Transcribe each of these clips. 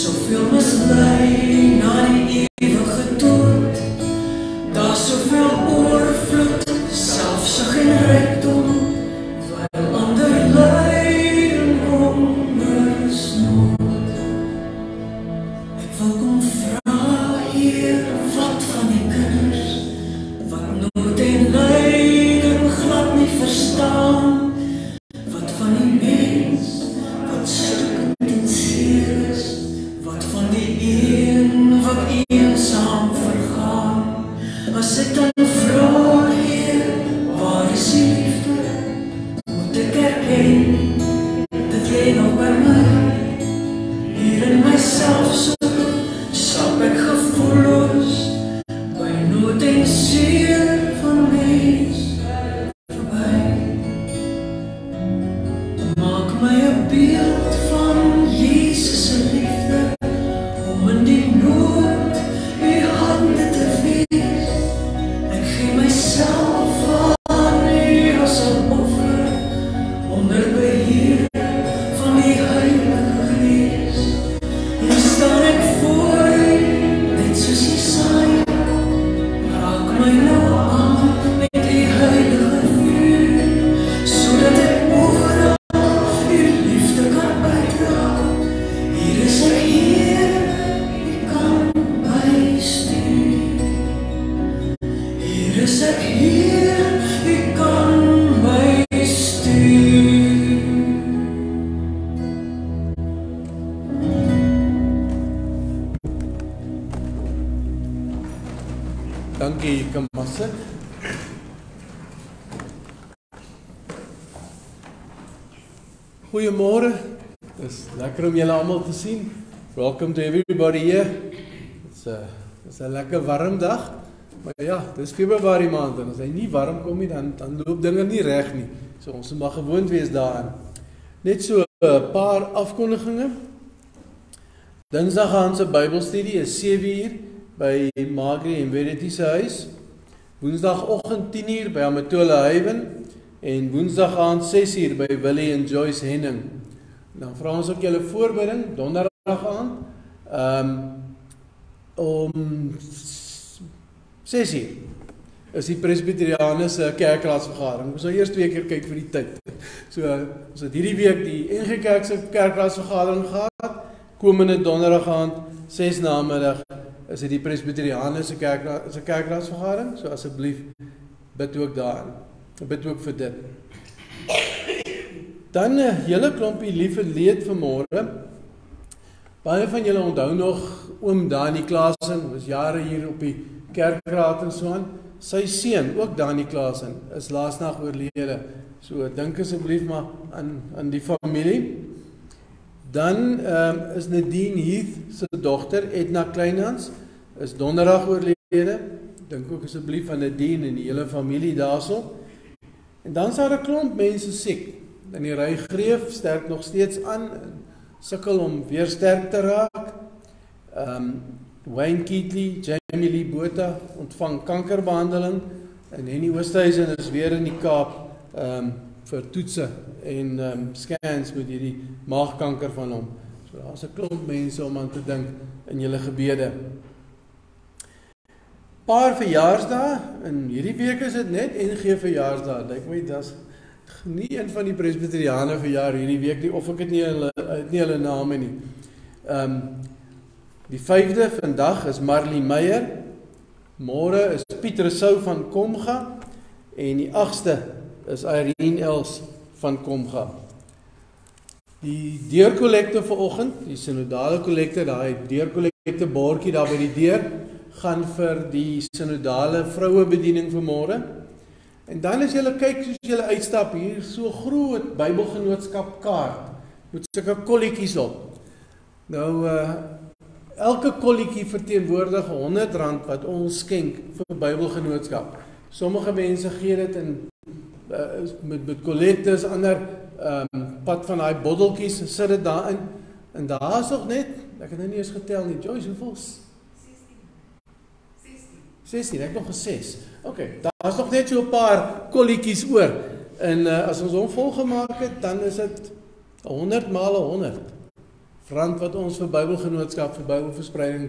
Soveel mislei na die ewige dood. Daar soveel oorvloed, selfsug en rykdom, wyl ander ly in hongersnood. Ek wil kom vra, Heer, wat van die kinders, wat nood en lyding glad nie verstaan, wat van die mens, wat stukkend en seer is, wat van die een, wat eensaam vergaan. As ek dan vra, Heer, waar is die liefde, moet ek erken, dat jy nog by my, hier in myself soek, stap ek gevoelloos, by nood en seer van mens verby. Maak my 'n beeld van Jesus se liefde, om in die nood u hande te wees. Ek gee myself aan u as 'n offer, onder beheer van die Heilige Gees. Hier staan ek voor u, net soos Jesaja, raak my nou aan met u heilige vuur, sodat ek oral u liefde kan uitdra. Hier is ek, Heer, u kan my stuur. Hier is ek, Heer, u kan my stuur. Dankie, jy kan maar sit. Goeiemôre. Dis lekker om julle almal te sien. Welcome to everybody here. It's a lekker warm dag. Maar ja, dis Februarie maand en as hy nie warm kom nie, dan loop dinge nie reg nie. So ons moet maar gewoond wees daaraan. Net so 'n paar afkondigings. Dinsdag gaan se Bybelstudie is 7:00 by Magri en Verity se huis. Woensdagoggend 10:00 by Amatola Haven en Woensdag aand 6:00 by Willie en Joyce Henning. Dan vra ons ook julle voorbereiding Donderdag aand om 6:00 is die Presbyteriane se kerkraadsvergadering. Ons sal eers 2 keer kyk vir die tyd. So ons het hierdie week die NG Kerk se kerkraadsvergadering gehad. Komende Donderdag aand 6 namiddag is dit die Presbyteriane se kerkraadsvergadering. So asseblief bid ook daarin. Bid ook vir dit. Dan 'n hele klompie lief en leed vanmôre. Baie van julle onthou nog oom Dani Klaasen, was jare hier op die kerkraad en so aan. Sy seun, ook Dani Klaasen, is laasnag oorlede. So dink asseblief maar aan die familie. Dan is Nadine Heath se dogter Edna Kleinhans is donderdag oorlede. Dink ook asseblief aan Nadine en die hele familie daarso. En dan is daar 'n klomp mense siek. Dan die Ry Greef sterk nog steeds aan, sukkel om weer sterk te raak. Wayne Keatley, Jamie Lee Botha ontvang kankerbehandeling en Henny Oosthuizen is weer in die Kaap vir toetse en scans met hierdie maagkanker van hom. So daar's 'n klomp mense om aan te dink in julle gebede. Paar verjaarsdae, en hierdie week is dit net NG verjaarsdae. Lyk my dis nie een van die Presbyteriane verjaar hierdie week nie, of ek het nie hulle name nie. Die 5de vandag is Marley Meyer, môre is Piet Rousseau van Komga en die 8ste is Irene Els van Komga. Die deurkollekte vanoggend, die sinodale kollekte, daai deurkollekte bordjie daar by die deur, gaan vir die sinodale vrouebediening vanmôre. En dan as julle kyk soos julle uitstap hier, so groot Bybelgenootskap kaart met sulke kolletjies op. Nou elke kolletjie verteenwoordig R100 wat ons skenk vir Bybelgenootskap. Sommige mense gee dit in met kollektes, ander pad van daai botteltjies, sit dit daarin. En daar is nog net, ek het nou nie eens getel nie, Joyce, hoeveel? 16, ek nog 6. Okay, daar is nog net so 'n paar kolletjies oor. En as ons hom volgemaak het, dan is dit 100 maal 100 rand wat ons vir Bybelgenootskap, vir Bybelverspreiding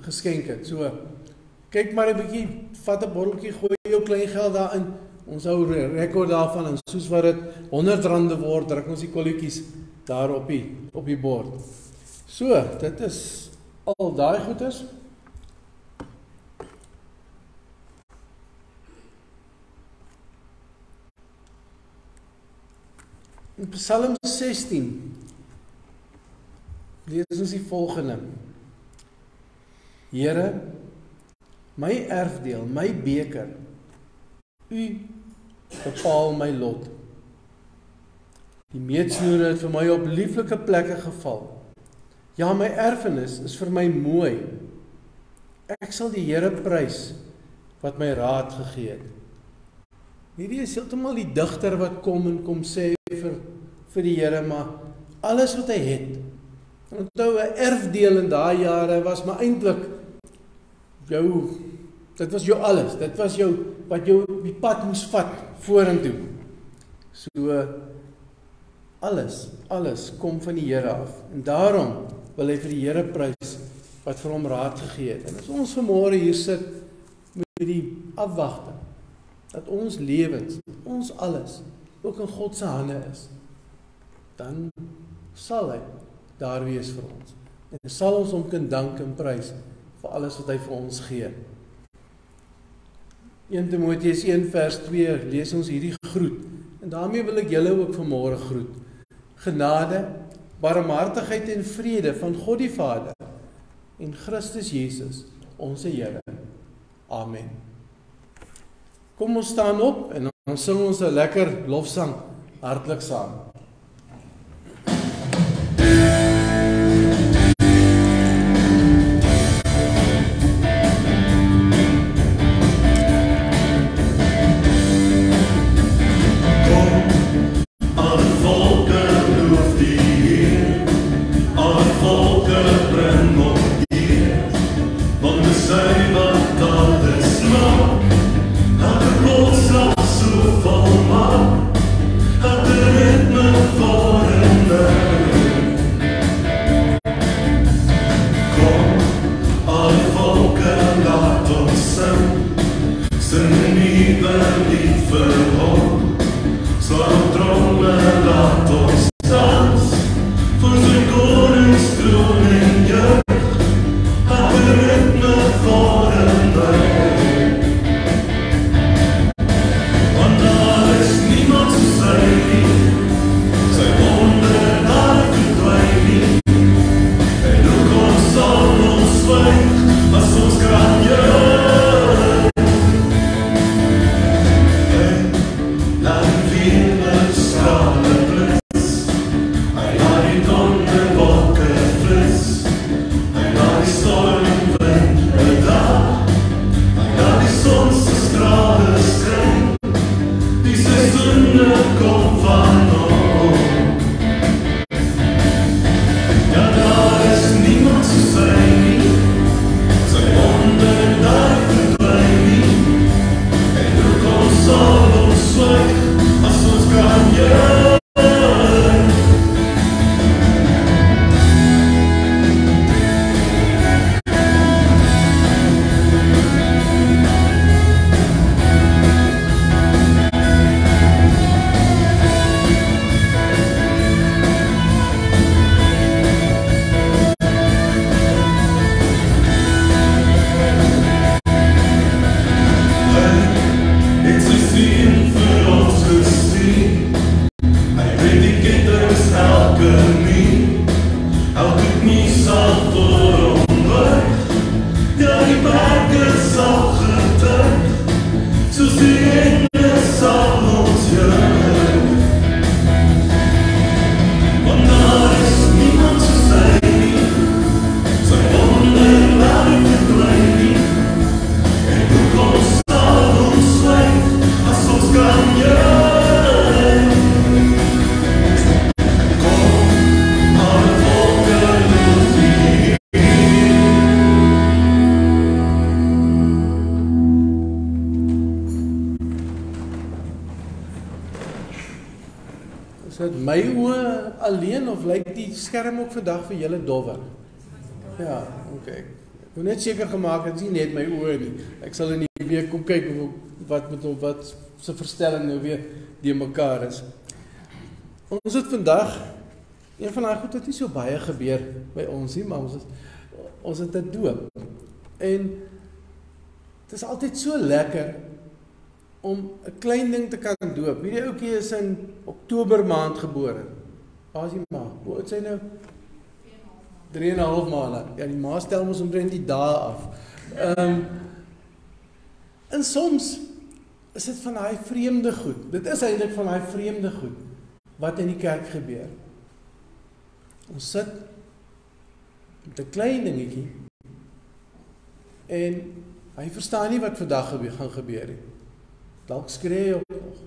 geskenk het. So, kyk maar 'n bietjie, vat 'n botteltjie, gooi jou klein geld daarin. Ons hou rekord daarvan en soos wat dit R100 word, druk ons die kolletjies daar op die bord. So, dit is al daai goeders. In Psalm 16 lees ons die volgende: Here, my erfdeel, my beker, U bepaal my lot. Die meetsnoere het vir my op lieflike plekke geval. Ja, my erfenis is vir my mooi. Ek sal die Here prys wat my raad gegee het. Hierdie is heeltemal die digter wat kom en kom sê vir die Here, maar alles wat hy het. Onthou, 'n erfdeel in daai jare was maar eintlik dit was jou alles. Dit was jou wat jou op die pad moes vat vorentoe. So alles kom van die Here af. En daarom wil hy vir die Here prys wat vir hom raad gegee het. En as ons vanmôre hier sit met die afwagting dat ons lewens, ons alles ook in God se hande is, dan sal hy daar wees vir ons. En sal ons hom kan dank en prys vir alles wat hy vir ons gee. 1 Timoteus 1 vers 2 lees ons hierdie groet. En daarmee wil ek julle ook vanmôre groet. Genade, barmhartigheid en vrede van God die Vader en Christus Jesus, ons Here. Amen. Kom ons staan op en dan sing ons 'n lekker lofsang hartlik saam. Ritme dit my oë alleen of lyk die skerm ook vandag vir julle dowwer? Ja, oké. Ek wil net seker gemaak het, nie net my oë nie. Ek sal in die week kom kyk wat se verstelling nou weer die mekaar is. Ons het vandag, een van daai goed het nie so baie gebeur by ons nie, maar ons het 'n doop. En het is altyd so lekker om 'n klein ding te kan doop. Hierdie ouetjie is in Oktober maand gebore. Waar is die ma? Hoe oud is hy nou? 3,5 maande. Ja, die ma stel ons omtrent die dae af. En soms is dit van daai vreemde goed. Dit is eintlik van daai vreemde goed wat in die kerk gebeur. Ons sit met 'n klein dingetjie en hy verstaan nie wat vandag gaan gebeur nie. Dalk skree hy op nog.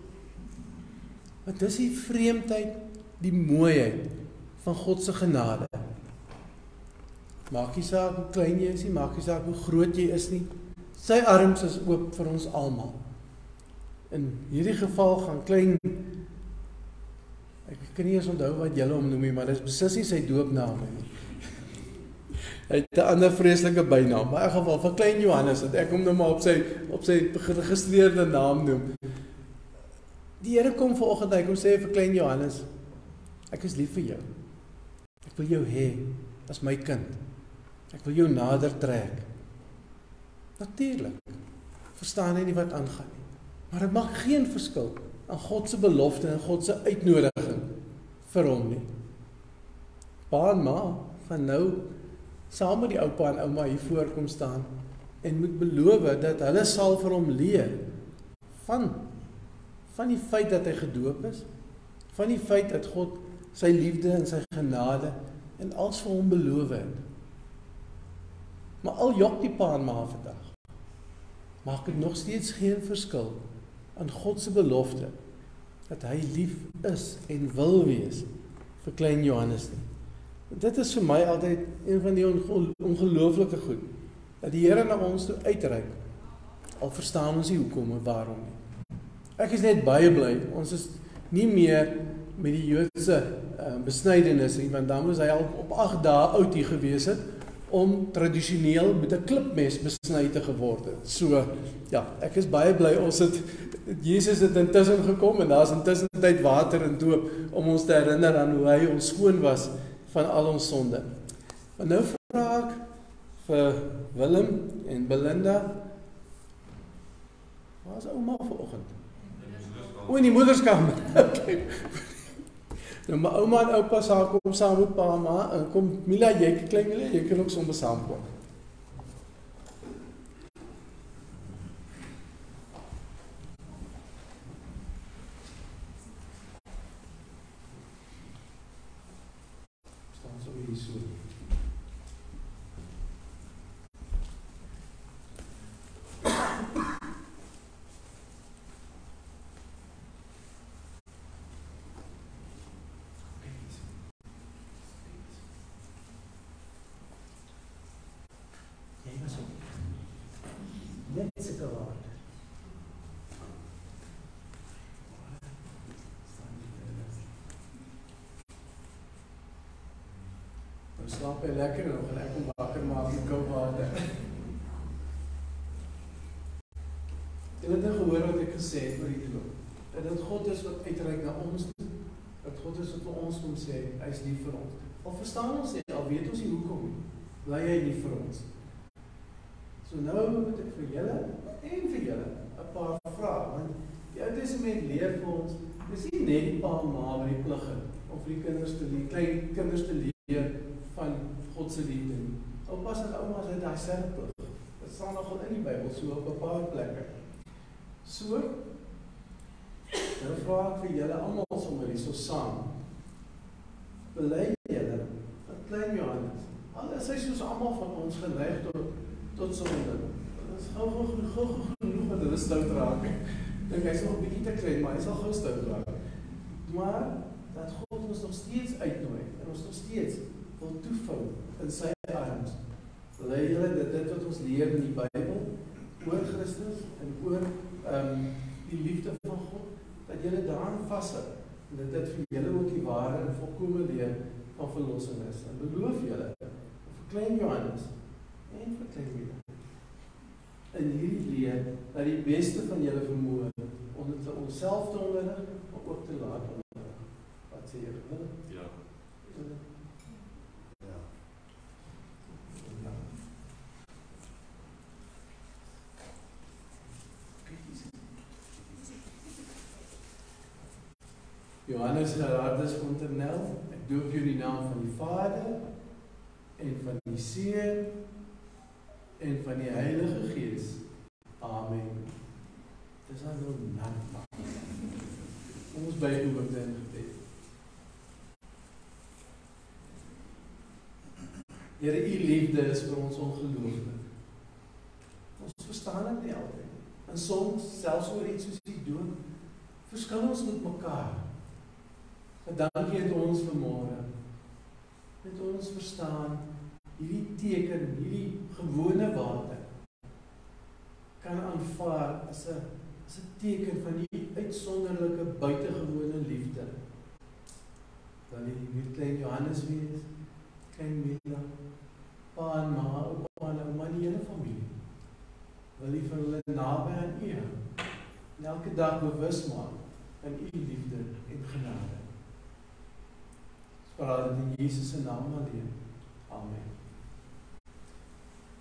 Maar dis die vreemdheid, die mooiheid van God se genade. Maak nie saak hoe klein jy is nie, maak nie saak hoe groot jy is nie. Sy arms is oop vir ons almal. In hierdie geval gaan klein, ek kan nie eens onthou wat julle hom noem nie, maar dit is beslis nie sy doopnaam nie. Hy het 'n ander vreeslike bynaam, maar in elk geval vir klein Johannes, dat ek hom nou maar op sy geregistreerde naam noem. Die Here kom vanoggend, hy kom sê vir klein Johannes, ek is lief vir jou. Ek wil jou hê as my kind. Ek wil jou nader trek. Natuurlik, verstaan hy nie wat aangaan nie. Maar dit maak geen verskil aan God se belofte en God se uitnodiging vir hom nie. Pa en ma gaan nou saam met die oupa en ouma hier voorkom staan en moet beloof dat hulle sal vir hom leer van die feit dat hy gedoop is, van die feit dat God sy liefde en sy genade en alles vir hom beloof het. Maar al jok die pa en ma vandag, maak dit nog steeds geen verskil aan God se belofte dat hy lief is en wil wees vir klein Johannes nie. Dit is vir my altyd een van die ongelooflike goed, dat die Here na ons toe uitreik, al verstaan ons nie hoekom en waarom nie. Ek is net baie bly, ons is nie meer met die Joodse besnydenis nie, want dan moes hy al op 8 dae oud hier gewees het, om tradisioneel met 'n klipmes besny te geword het. So, ja, ek is baie bly, Jesus het intussen gekom, en daar is intussen tyd water en doop, om ons te herinner aan hoe hy ons skoon was, van al ons sonde. Maar nou vra ek vir Willem en Belinda, waar is ouma vanoggend? In die moederskamer. Okay. Nou my ouma en oupa sal kom saam met pa en ma, en kom Mila, jy klein Mila, jy kan ook sommer saamkom. Slaap jy lekker nog en ek kom wakker maak met koud water. Jy het nou gehoor wat ek gesê het oor die doop. Dat God is wat uitreik na ons toe. Dat God is wat vir ons kom sê, hy is lief vir ons. Al verstaan ons nie, al weet ons nie hoekom nie, bly hy lief vir ons. So nou moet ek vir julle en vir julle 'n paar vrae, want die Ou Testament leer vir ons, dis nie net die pa en ma wat die plig het, of die kinders te leer, klein kinders te leer, van God se liefde nie. Oupas en oumas het daai selfde plig. Dit staan nogal in die Bybel, so op 'n paar plekke. So, nou vra ek vir julle almal sommer hierso saam. Bely julle van klein Johannes. Al is hy soos almal van ons geneig tot sonde. Dit is gou genoeg wat hulle stout raak. Dink hy's nog 'n bietjie te klein, maar hy sal gou stout raak. Maar dat God ons nog steeds uitnooi en ons nog steeds wil toevou in sy arms. Lei julle dit wat ons leer in die Bybel oor Christus en oor die liefde van God, dat julle daaraan vashou En dit het vir julle ook die ware en volkome leer van verlossing is. En beloof julle, vir klein Johannes en vir klein Mina, in hierdie leer, dat die beste van julle vermoë, om dit vir onsself te onderrig, maar ook te laat onderrig. Wat sê julle? Ja. Ja. Johannes Gerardus Fontenel, ek doop jou in die naam van die Vader, en van die Seun, en van die Heilige Gees. Amen. Dis nou nat. Ons by oomte in gebed. Here, u liefde is vir ons ongelooflik. Ons verstaan dit nie altyd. En soms, selfs oor iets soos die dood, verskil ons met mekaar. Dankie het ons vanmôre, het ons verstaan, hierdie teken, hierdie gewone water, kan aanvaar as 'n teken van die uitsonderlike, buitengewone liefde. Wil jy met klein Johannes wees, klein Mila, pa en ma, opa en ouma, die hele familie. Wil jy vir hulle naby aan u, en elke dag bewus maak van u liefde en genade. Praat dit in Jesus se naam alleen. Amen.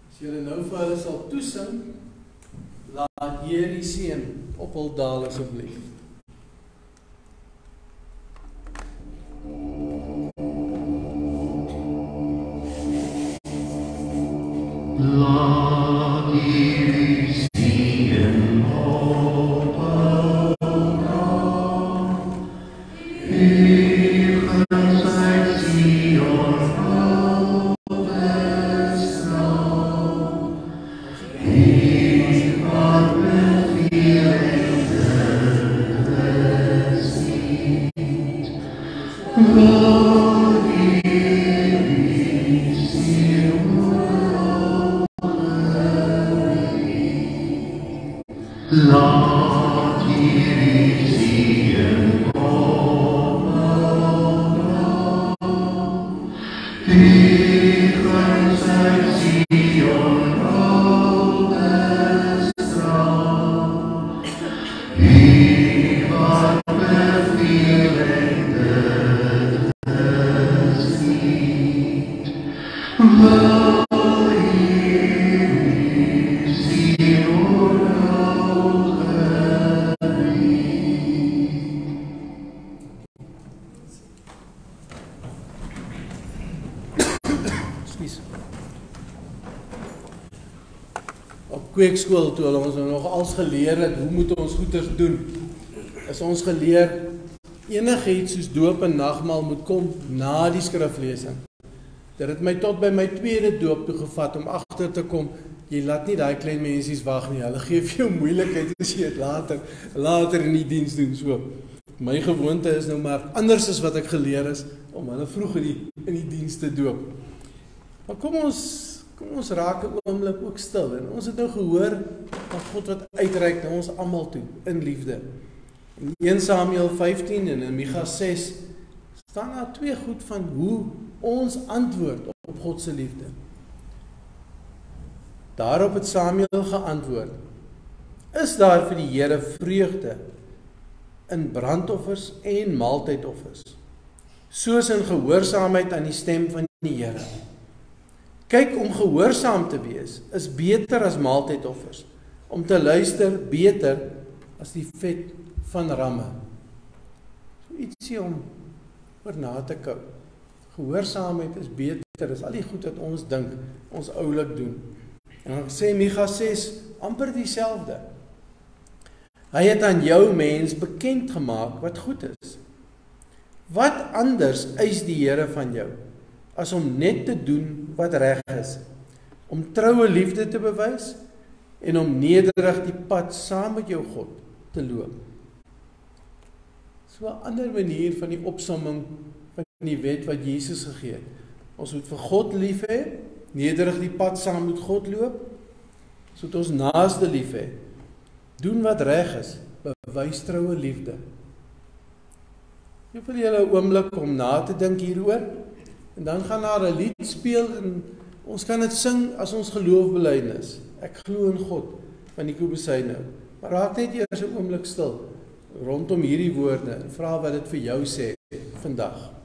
As julle nou vir hulle sal toesing, laat Here die seën op hul daal asseblief. Laat die seën op hul daal. Laat hierdie seën kom, die guns uit Sion altyd straal, die wat beveel en dit geskied, wil hierdie Sion Kweekskool toe hulle ons nou nog als geleer het, hoe moet ons goeders doen? Is ons geleer, enige iets soos doop en nagmaal moet kom na die skriflesing. Dit het my tot by my tweede doop toe gevat om agter te kom, jy laat nie daai klein mensies wag nie, hulle gee vir jou moeilikheid as jy dit later in die diens doen, so. My gewoonte is nou maar anders as wat ek geleer is, om hulle vroeg in die diens te doop. Maar kom ons raak 'n oomblik ook stil, en ons het nou gehoor van God wat uitreik na ons almal toe, in liefde. In 1 Samuel 15 en in Micha 6 staan daar twee goed van hoe ons antwoord op God se liefde. Daarop het Samuel geantwoord, is daar vir die Here vreugde in brandoffers en maaltydoffers, soos in gehoorsaamheid aan die stem van die Here. Kyk, om gehoorsaam te wees is beter as maaltydoffers, om te luister beter as die vet van ramme. So ietsie om oor na te kou. Gehoorsaamheid is beter as al die goed wat ons dink, ons oulik doen. En dan sê Micha 6 amper dieselfde. Hy het aan jou mens bekend gemaak wat goed is. Wat anders eis die Here van jou, as om net te doen wat reg is, om troue liefde te bewys, en om nederig die pad saam met jou God te loop. So 'n ander manier van die opsomming van die wet wat Jesus gegee het. Ons moet vir God lief hê, nederig die pad saam met God loop, sodat ons naaste lief hê, doen wat reg is, bewys troue liefde. Ek wil julle 'n oomblik om na te dink hieroor. En dan gaan daar 'n lied speel en ons kan dit sing as ons geloofbelydenis. Ek glo in God van die Kobesyne. Maar raak net eers 'n oomblik stil rondom hierdie woorde en vra wat dit vir jou sê vandag.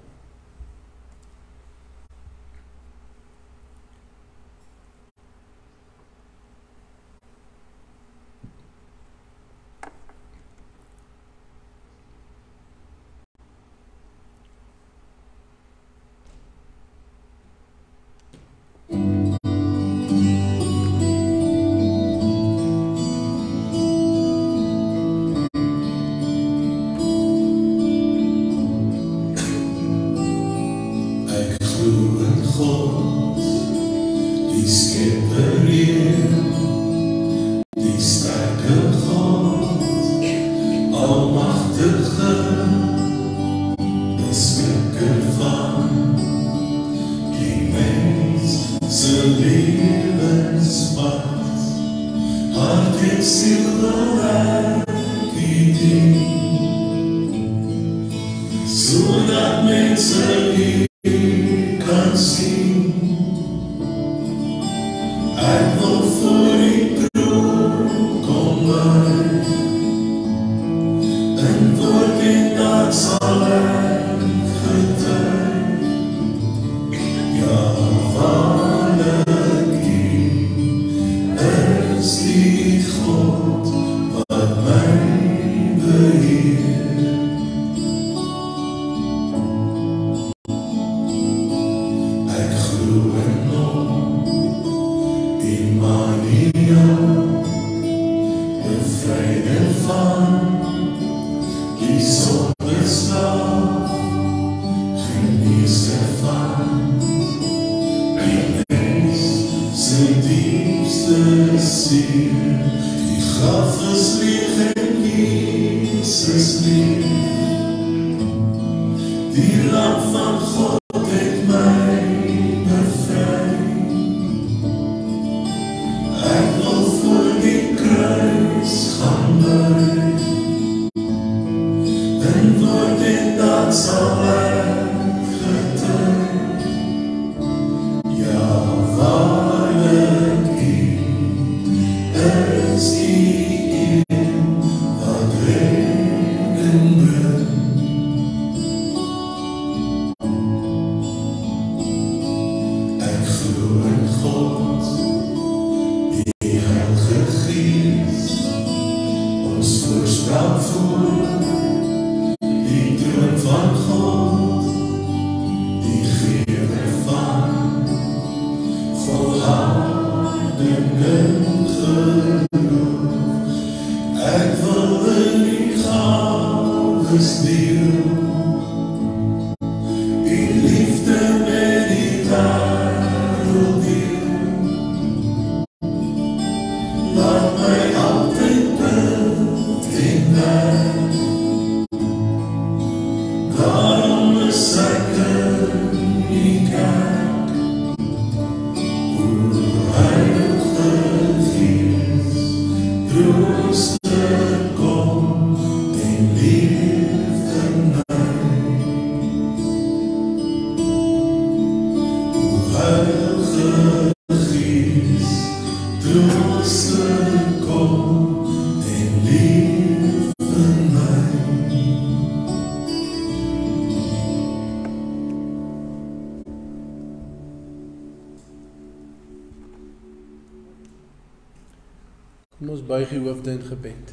Kom ons buig die hoofde in gebed.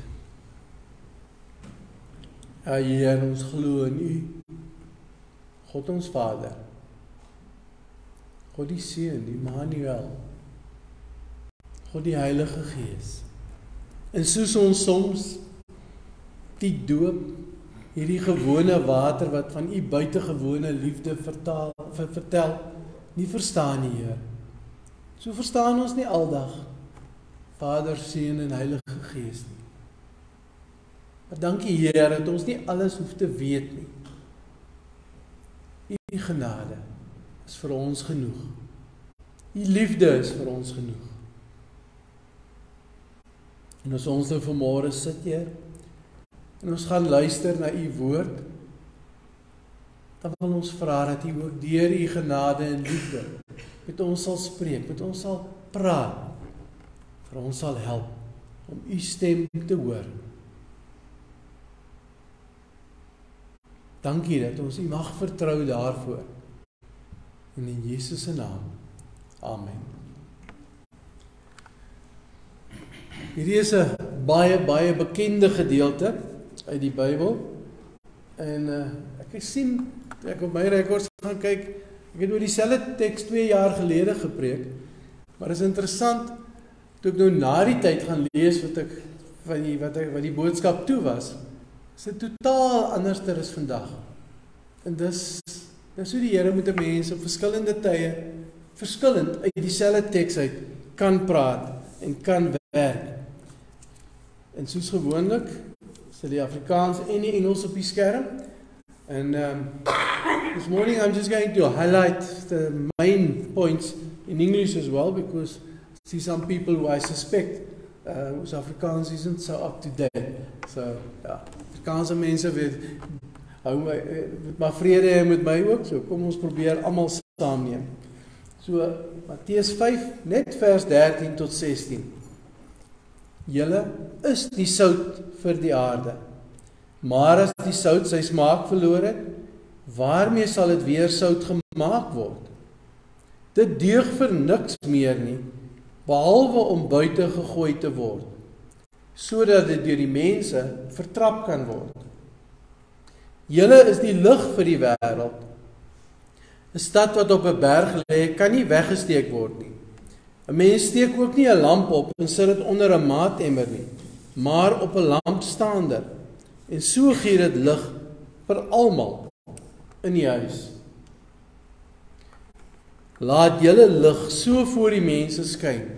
Ja, Heer, ons glo in U, God ons Vader, God die Seun, Immanuel, God die Heilige Gees. En soos ons soms die doop, hierdie gewone water wat van U buitengewone liefde vertel, nie verstaan nie, Heer. So verstaan ons nie aldag Vader, Seun en Heilige Gees nie. Maar dankie Heer, dat ons nie alles hoef te weet nie. U genade is vir ons genoeg. U liefde is vir ons genoeg. En as ons nou vanmôre sit, Heer, en ons gaan luister na U woord, dan wil ons vra dat U ook deur U genade en liefde met ons sal spreek, met ons sal praat, vir ons sal help om U stem te hoor. Dankie dat ons U mag vertrou daarvoor. En in Jesus se naam. Amen. Hierdie is 'n baie bekende gedeelte uit die Bybel. En ek sien, ek op my rekords gaan kyk, ek het oor dieselfde teks 2 jaar gelede gepreek, maar is interessant, toe ek nou na die tyd gaan lees wat die boodskap toe was, is dit totaal anderster as vandag. En dis hoe die Here met 'n mens op verskillende tye, verskillend uit dieselfde teks uit, kan praat en kan werk. En soos gewoonlik, is die Afrikaans en die Engels op die skerm. And this morning I'm just going to highlight the main points in English as well, because I see some people who I suspect whose Afrikaans isn't so up to date. So, ja, Afrikaanse mense hou maar vrede hê met my ook, so kom ons probeer almal saamneem. So, Matteus 5, net vers 13 tot 16. Julle is die sout vir die aarde. Maar as die sout sy smaak verloor het, waarmee sal dit weer sout gemaak word? Dit deug vir niks meer nie, behalwe om buite gegooi te word, sodat dit deur die mense vertrap kan word. Julle is die lig vir die wêreld. 'n Stad wat op 'n berg lê, kan nie weggesteek word nie. 'n Mens steek ook nie 'n lamp op en sit dit onder 'n maatemmer nie, maar op 'n lampstaander. En so gee dit lig vir almal in die huis. Laat julle lig so voor die mense skyn,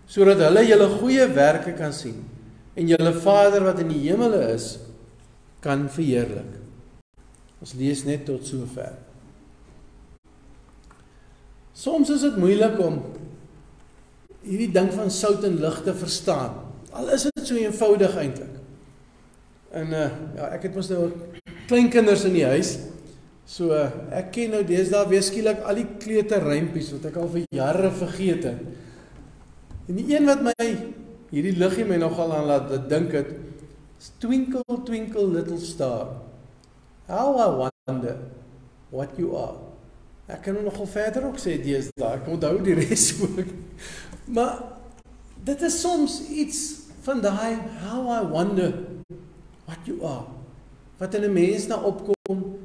sodat hulle julle goeie werke kan sien en julle Vader wat in die hemele is, kan verheerlik. Ons lees net tot sover. Soms is dit moeilik om hierdie ding van sout en lig te verstaan. Al is dit so eenvoudig eintlik. En ja, ek het mos nou kleinkinders in die huis. So ek ken nou deesdae weer skielik al die kleuterrympies wat ek al vir jare vergeet het. En die een wat hierdie liggie my nogal aan laat dink het, is Twinkle, twinkle little star, how I wonder what you are. Ek kan nogal verder ook sê deesdae, ek onthou die res ook. Maar dit is soms iets van daai how I wonder what you are, wat in 'n mens na opkom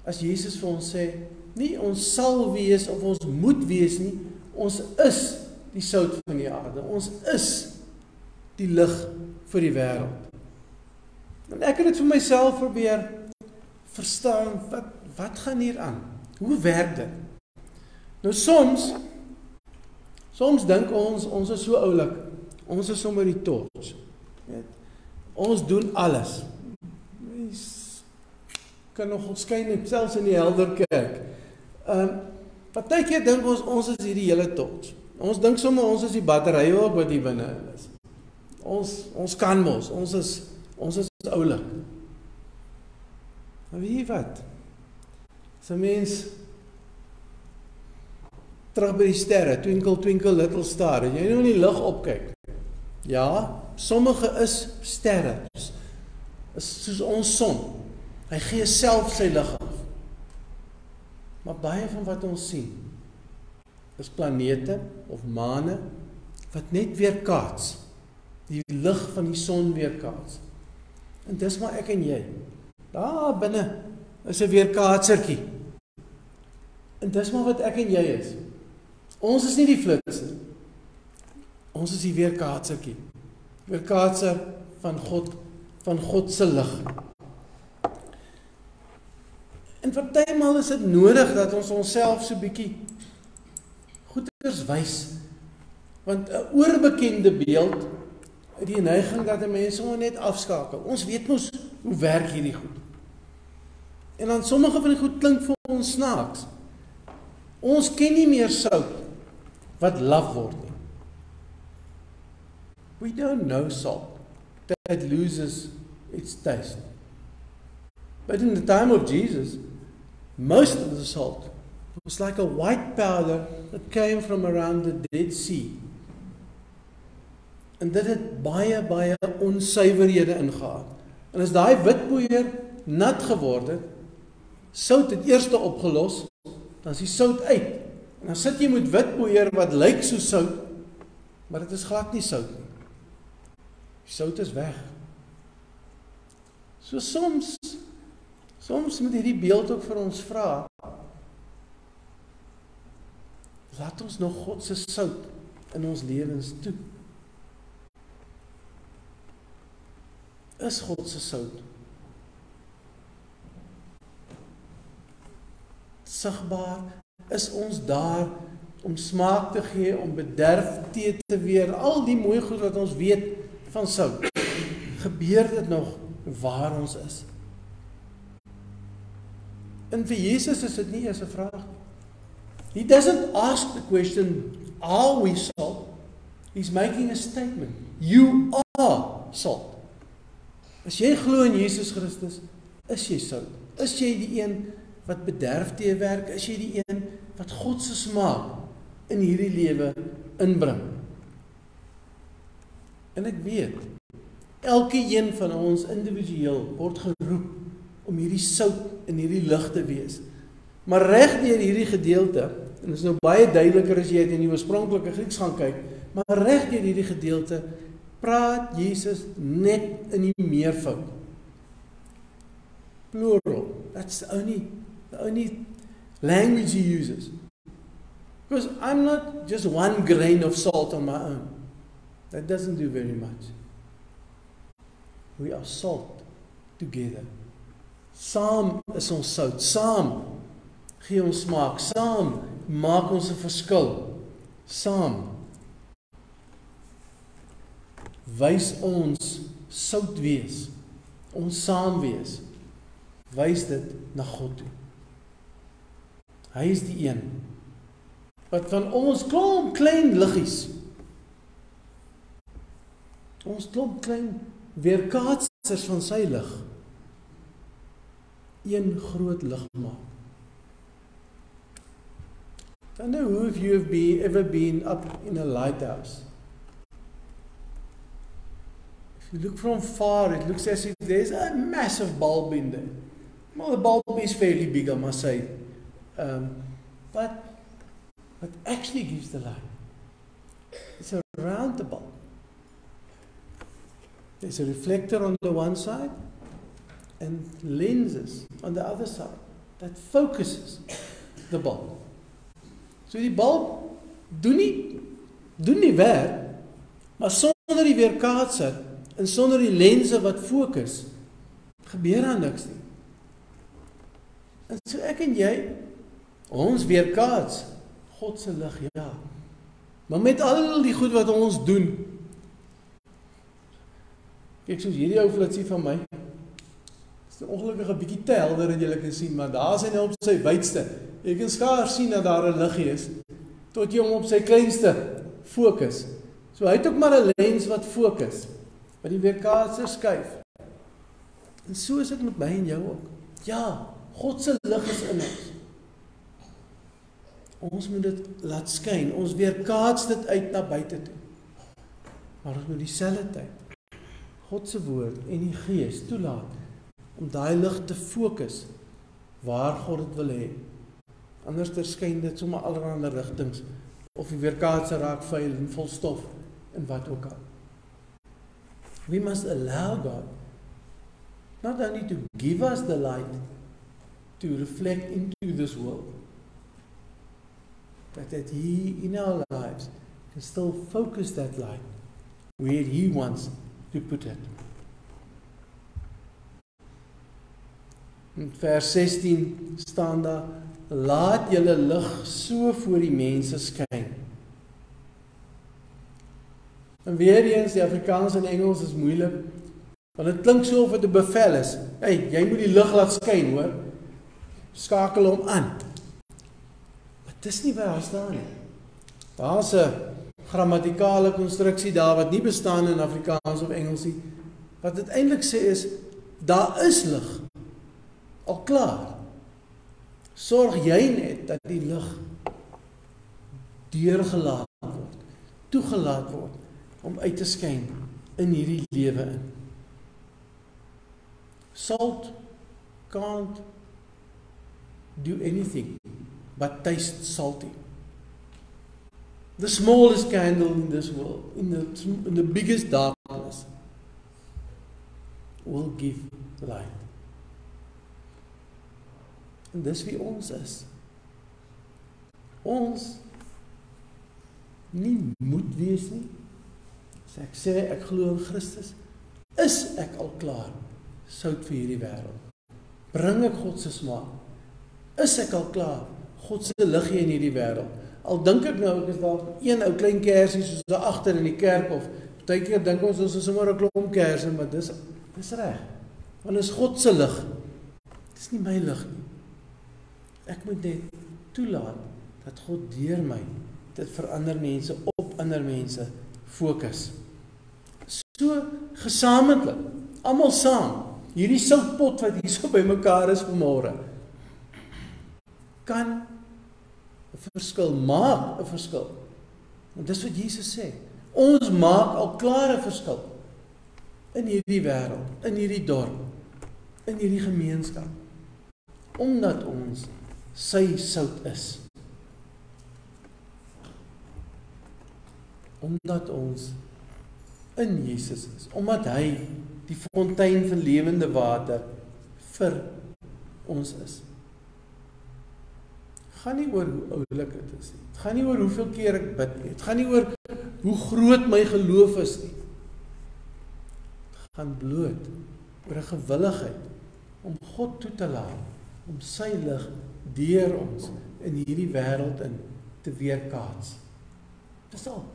as Jesus vir ons sê, nie ons sal wees of ons moet wees nie, ons is die sout van die aarde, ons is die lig vir die wêreld. En ek het dit vir myself probeer verstaan, wat gaan hier aan? Hoe werk dit? Nou soms dink ons is so oulik, ons is sommer die torch. Ons doen alles. Ons kan nog skyn selfs in die helder kerk. Partykeer dink ons is hierdie hele torch. Ons dink sommer ons is die batterye ook wat hier binne is. Ons kan mos, ons is oulik. Maar weet jy wat? As 'n mens terug by die sterre, twinkle, twinkle, little star, as jy nou in die lug opkyk, ja, sommige is sterre, is soos ons son, hy gee self sy lig af, maar baie van wat ons sien, is planete of maane, wat net weerkaats, die lig van die son weerkaats, en dis maar ek en jy, daar binne is 'n weerkaatsertjie, en dis maar wat ek en jy is. Ons is nie die flits nie. Ons is die weerkaatsertjie. Weerkaatser van God se lig. En partymal is dit nodig dat ons onsself so bietjie goeders wys. Want 'n oorbekende beeld het die neiging dat mense hom net afskakel. Ons weet mos hoe werk hierdie goed. En dan sommige van die goed klink vir ons snaaks. Ons ken nie meer sout wat laf word nie. We don't know salt that loses its taste. But in the time of Jesus, most of the salt was like a white powder that came from around the Dead Sea. En dit het baie onsuiverhede ingehaal. En as daai witpoeier nat geword het, sout het eers opgelos, dan is die sout uit. En dan sit jy met witpoeier wat lyk so sout, maar dit is glad nie sout nie. Die sout is weg. So soms moet hierdie beeld ook vir ons vra, laat ons nog God se sout in ons lewens toe. Is God se sout sigbaar? Is ons daar om smaak te gee, om bederf tee te weer, al die mooi goed wat ons weet van sout? Gebeur dit nog waar ons is? En vir Jesus is dit nie eers 'n vraag. He doesn't ask the question, are we salt? He's making a statement. You are salt. As jy glo in Jesus Christus, is jy sout. Is jy die een wat bederf teewerk? Is jy die een wat God se smaak in hierdie lewe inbring? En ek weet, elke een van ons individueel word geroep om hierdie sout in hierdie lig te wees. Maar reg deur hierdie gedeelte, en dit is nou baie duideliker as jy dit in die oorspronklike Grieks gaan kyk, maar reg deur hierdie gedeelte praat Jesus net in die meervoud. Plural. That's the only language he uses. Because I'm not just one grain of salt on my own. That doesn't do very much. We are salt together. Saam is ons sout. Saam gee ons smaak. Saam maak ons 'n verskil. Saam wys ons sout wees. Ons saam wees. Wys dit na God toe. Hy is die een wat van ons klomp klein liggies, ons klomp klein weerkaatsers van sy lig, een groot lig maak. I don't know who of you have ever been up in a lighthouse. If you look from far, it looks as if there's a massive bulb in there. Well, the bulb is fairly big, I must say. But what actually gives the light? It's around the bulb. There's a reflector on the one side and lenses on the other side that focuses the bulb. So die bulb doen nie werk, maar sonder die weerkaatser en sonder die lense wat fokus, gebeur daar niks nie. En so ek en jy, ons weerkaats God se lig, ja. Maar met al die goed wat ons doen, kyk soos hierdie ou flitsie van my, is ongelukkig 'n bietjie te helder dat jy kan sien, maar daar is hy nou op sy wydste. Jy kan skaars sien dat daar 'n liggie is, tot jy hom op sy kleinste fokus. So hy het ook maar 'n lens wat fokus, wat die weerkaatser skuif. En so is dit met my en jou ook. Ja, God se lig is in ons. Ons moet dit laat skyn, ons weerkaats dit uit na buite toe. Maar ons moet dieselfde tyd God se woord en die Gees toelaat om daai lig te fokus waar God dit wil hê. Anders skyn dit sommer allerlei rigtings of die weerkaatser raak vuil en vol stof en wat ook al. We must allow God not only to give us the light to reflect into this world, but that He in our lives can still focus that light where He wants to put it. In vers 16 staan daar, laat julle lig so voor die mense skyn. En weer eens, die Afrikaans en Engels is moeilik, want het klink so of het 'n bevel is. Hey, jy moet die lig laat skyn, hoor. Skakel hom aan. Maar dis nie wat daar staan nie. Daar's 'n grammatikale konstruksie daar wat nie bestaan in Afrikaans of Engels nie. Wat dit eintlik sê is, daar is lig. Al klaar. Sorg jy net dat die lig deurgelaat word, toegelaat word, om uit te skyn in hierdie lewe in. Salt can't do anything but taste salty. The smallest candle in this world, in the biggest darkness, will give light. En dis wie ons is. Ons nie moet wees nie. As ek sê ek glo in Christus, is ek al klaar sout vir hierdie wêreld. Bring ek God se smaak. Is ek al klaar God se lig in hierdie wêreld. Al dink ek nou, ek is daar een ou klein kersie soos daar agter in die kerk, of partykeer dink ons is sommer 'n klomp kersse, maar dis reg. Want is God se lig. Dis nie my lig nie. Ek moet net toelaat dat God deur my dit vir ander mense, op ander mense fokus. So gesamentlik, almal saam, hierdie soutpot wat hier so by mekaar is vanmôre, kan 'n verskil, maak 'n verskil. Want dis wat Jesus sê. Ons maak al klaar 'n verskil in hierdie wêreld, in hierdie dorp, in hierdie gemeenskap, omdat ons sy sout is. Omdat ons in Jesus is, omdat hy die fontein van lewende water vir ons is. Het gaan nie oor hoe oulik dit is nie. Het gaan nie oor hoeveel keer ek bid nie. Het gaan nie oor hoe groot my geloof is nie. Het gaan bloot oor 'n gewilligheid om God toe te laat, om sy lig deur ons in hierdie wêreld in te weerkaats. Dis al.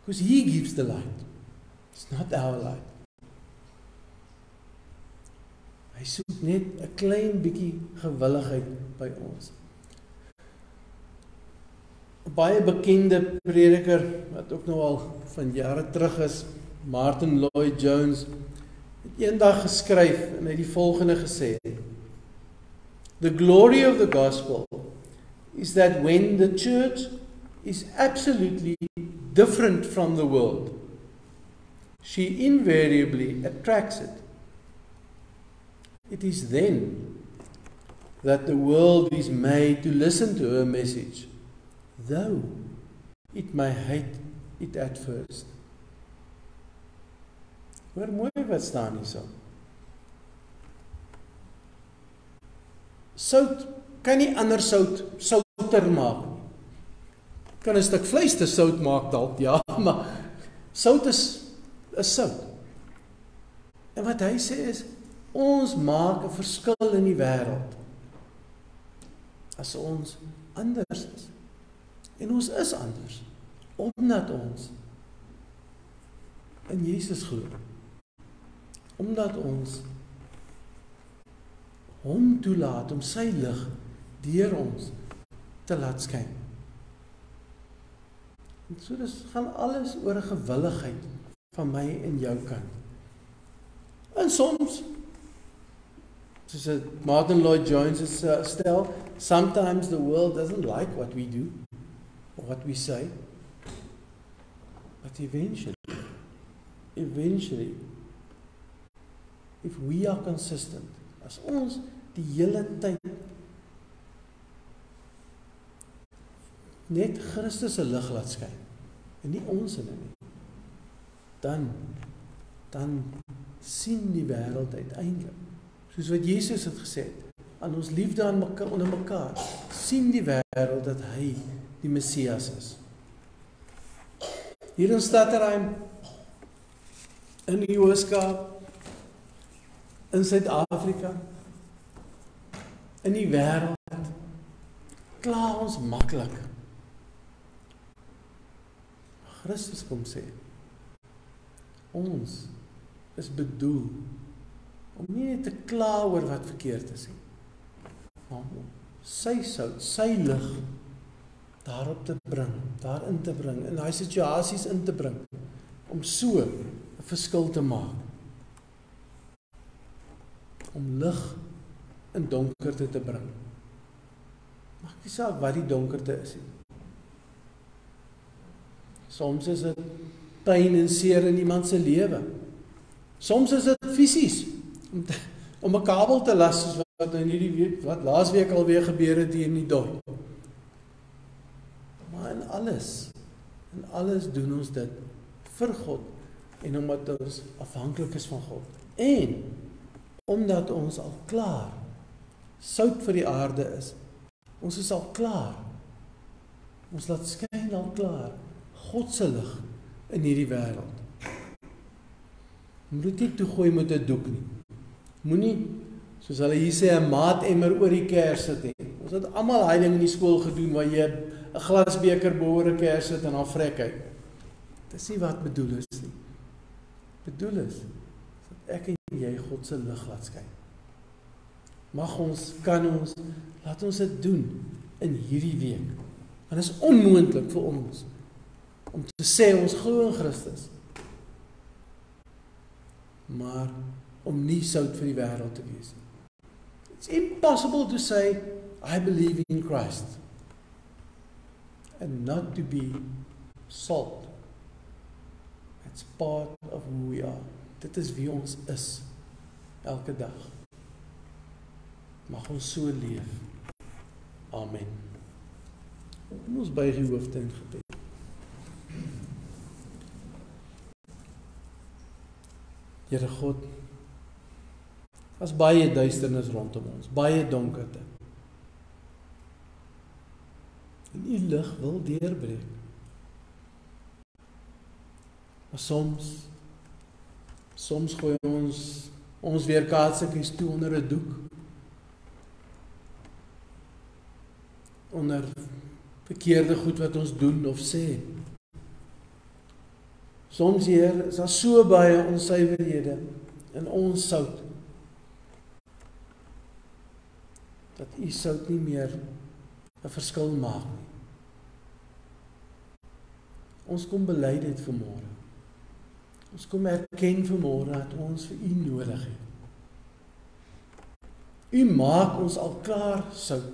Because he gives the light. It's not our light. Hy soek net 'n klein bietjie gewilligheid by ons. 'n Baie bekende prediker, wat ook nou al van jare terug is, Martin Lloyd Jones, het eendag geskryf en hy het die volgende gesê: The glory of the gospel is that when the church is absolutely different from the world, she invariably attracts it. It is then that the world is made to listen to her message, though it may hate it at first. Hoor mooi wat staan hier so. Sout kan nie ander sout souter maak nie. Kan 'n stuk vleis te sout maak dalk, ja, maar sout is sout. En wat hy sê is, ons maak 'n verskil in die wêreld as ons anders is. En ons is anders, omdat ons in Jesus glo. Omdat ons hom toelaat om sy lig deur ons te laat skyn. En so dis gaan alles oor 'n gewilligheid van my en jou kant. En soms, soos Martin Lloyd Jones stel, sometimes the world doesn't like what we do or what we say, but eventually, if we are consistent, as ons die hele tyd net Christus se lig laat skyn, en nie ons in nie, dan sien die wêreld uiteindelik, soos wat Jesus het gesê, aan ons liefde aan mekaar, onder mekaar, sien die wêreld dat hy die Messias is. Hier in Stadterheim, in die Ooskaap, in Suid-Afrika, in die wêreld, kla ons maklik. Christus kom sê, ons is bedoel om nie net te kla oor wat verkeerd is nie, maar om sy sout, sy lig daarop te bring, daarin te bring, in daai situasies in te bring, om so 'n verskil te maak. Om lig in donkerte te bring. Maak nie saak wat die donkerte is nie. Soms is dit pyn en seer in iemand se lewe. Soms is dit fisies, om 'n kabel te las, soos wat in hierdie week, wat laasweek alweer gebeur het hier in die dorp. Maar in alles doen ons dit vir God, en omdat ons afhanklik is van God. En omdat ons al klaar sout vir die aarde is. Ons is al klaar. Ons laat skyn al klaar God se lig in hierdie wêreld. Moet dit nie toegooi met 'n doek nie. Moenie, soos hulle hier sê, 'n maatemmer oor die kers sit nie. Ons het almal daai ding in die skool gedoen waar jy 'n glasbeker bo 'n kers sit en dan vrek uit. Dis nie wat bedoel is nie. Bedoel is dat ek en jy God se lig laat skyn. Mag ons, kan ons, laat ons dit doen in hierdie week. Want dit is onmoontlik vir ons om te sê ons glo in Christus, maar om nie sout vir die wêreld te wees. It's impossible to say, I believe in Christ, and not to be salt. It's part of who we are. Dit is wie ons is, elke dag. Mag ons so leef. Amen. Kom ons buig die hoofde in gebed. Here God, as baie duisternis rondom ons, baie donkerte. En U lig wil deurbreek. Maar soms gooi ons weerkaatsikkies toe onder 'n doek. Onder verkeerde goed wat ons doen of sê. Soms, Heer, is daar so baie onsuiverhede in ons sout, dat U sout nie meer 'n verskil maak nie. Ons kom bely dit vanmôre. Ons kom erken vanmôre dat ons vir U nodig het. U maak ons al klaar sout.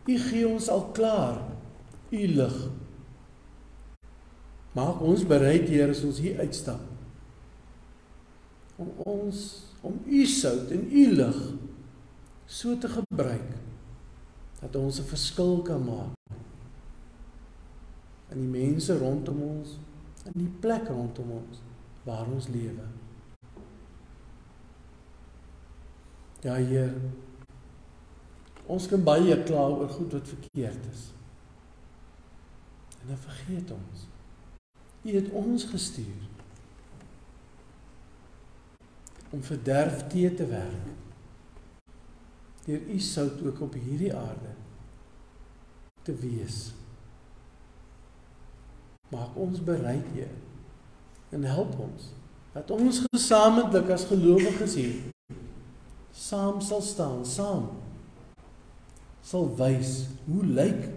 U gee ons al klaar U lig. Maak ons bereid, Heer, as ons hier uitstap, om U sout en U lig so te gebruik, dat ons 'n verskil kan maak in die mense rondom ons, in die plek rondom ons, waar ons lewe. Ja, Heer, ons kan baie kla oor goed wat verkeerd is. En dan vergeet ons. U het ons gestuur om verderf te werk, deur U sout ook op hierdie aarde te wees. Maak ons bereid, Heer, en help ons, dat ons gesamentlik as gelowiges hier saam sal staan, saam sal wys, hoe lyk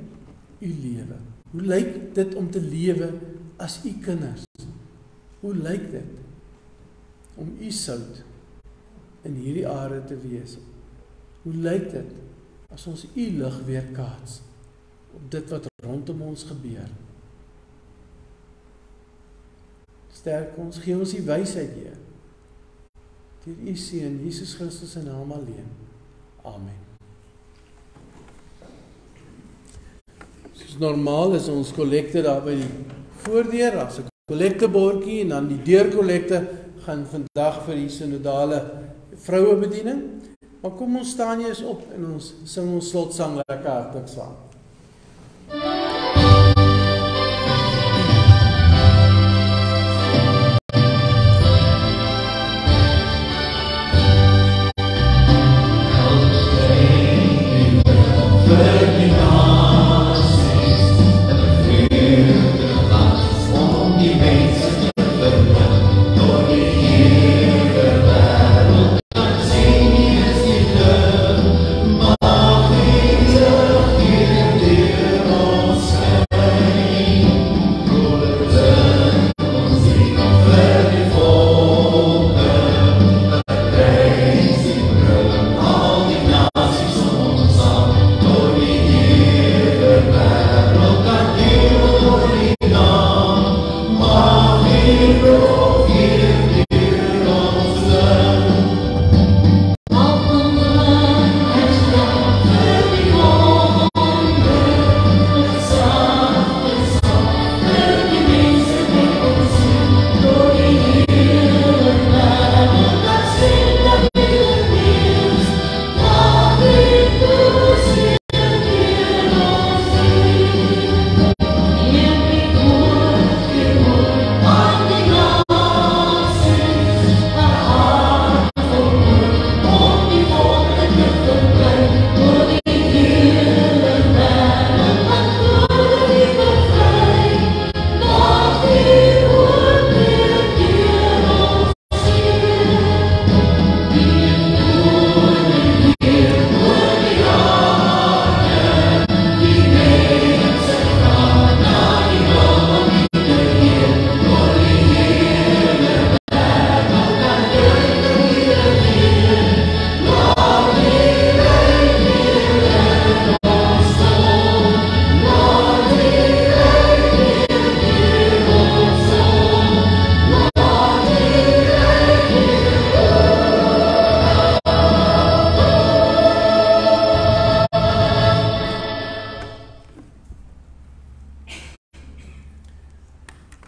U lewe? Hoe lyk dit om te lewe as U kinders? Hoe lyk dit om U sout in hierdie aarde te wees? Hoe lyk dit as ons U lig weerkaats op dit wat rondom ons gebeur? Sterk ons, gee ons die wysheid, Heer, deur U Seun Jesus Christus se naam alleen. Amen. Soos normaal is ons kollekte daar by die voordeur, as 'n kollektebordjie, en dan die deurkollekte gaan vandag vir die synodale vrouebediening. Maar kom ons staan eers op en ons sing ons slotsang lekker hartlik saam. Mag U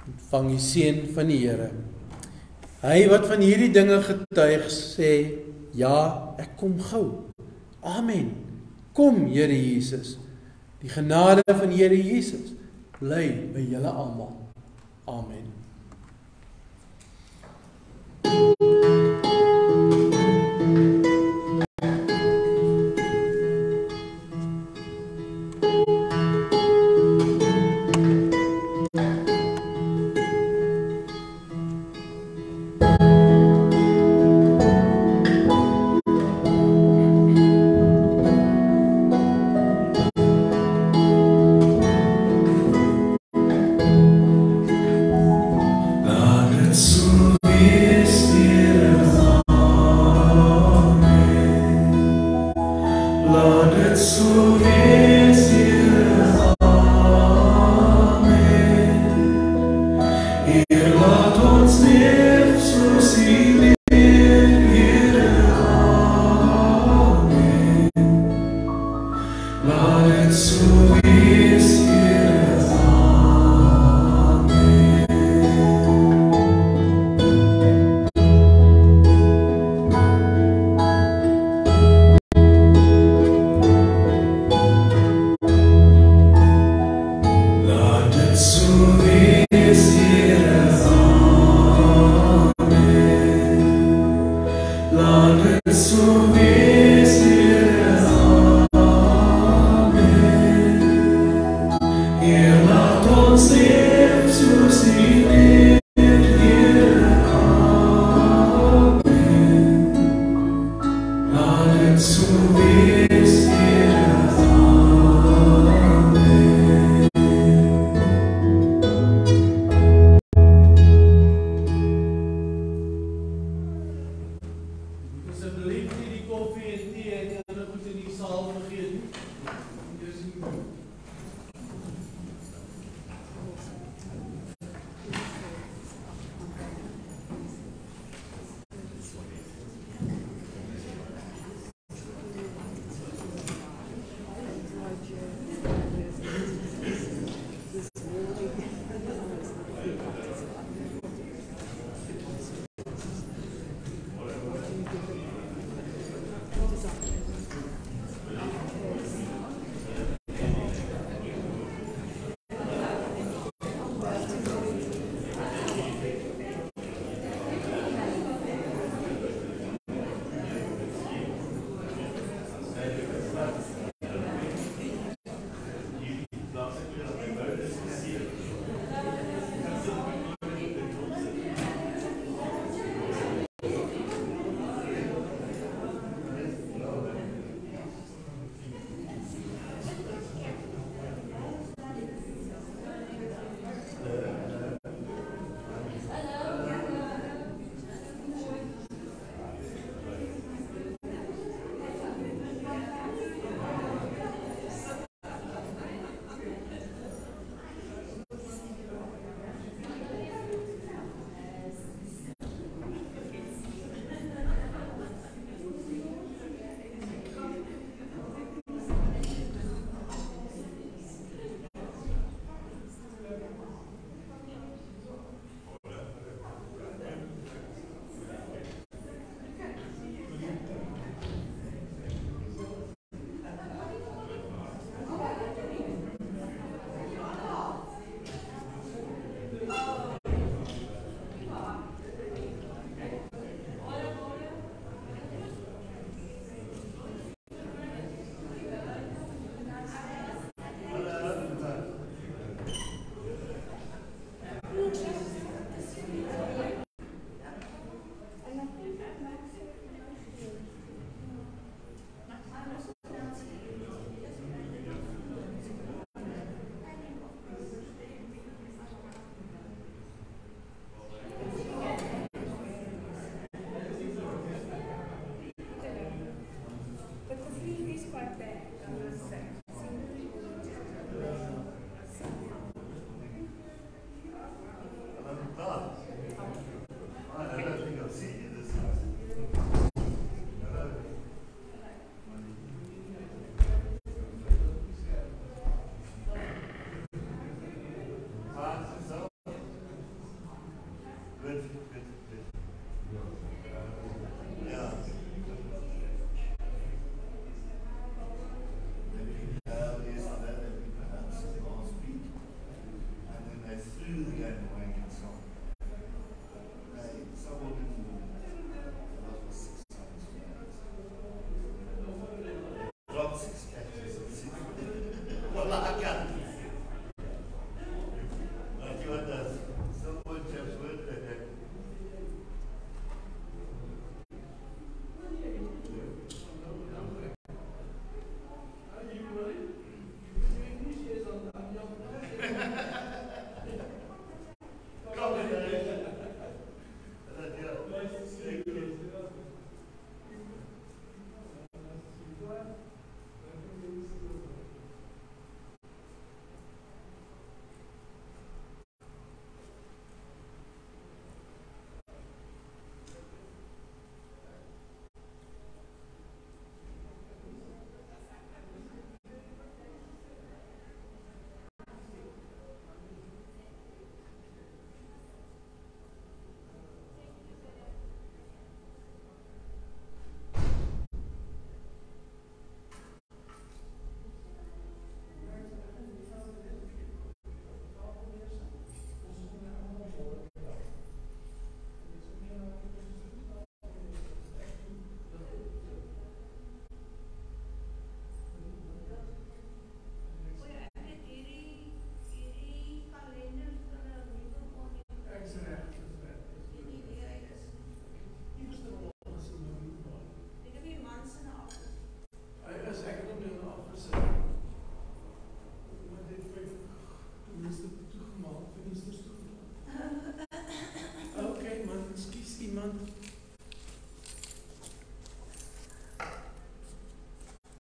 Ontvang die seën van die Here. Hy wat van hierdie dinge getuig sê, ja, ek kom gou. Amen. Kom, Here Jesus. Die genade van Here Jesus bly by julle almal. Amen. do the game the way I can solve.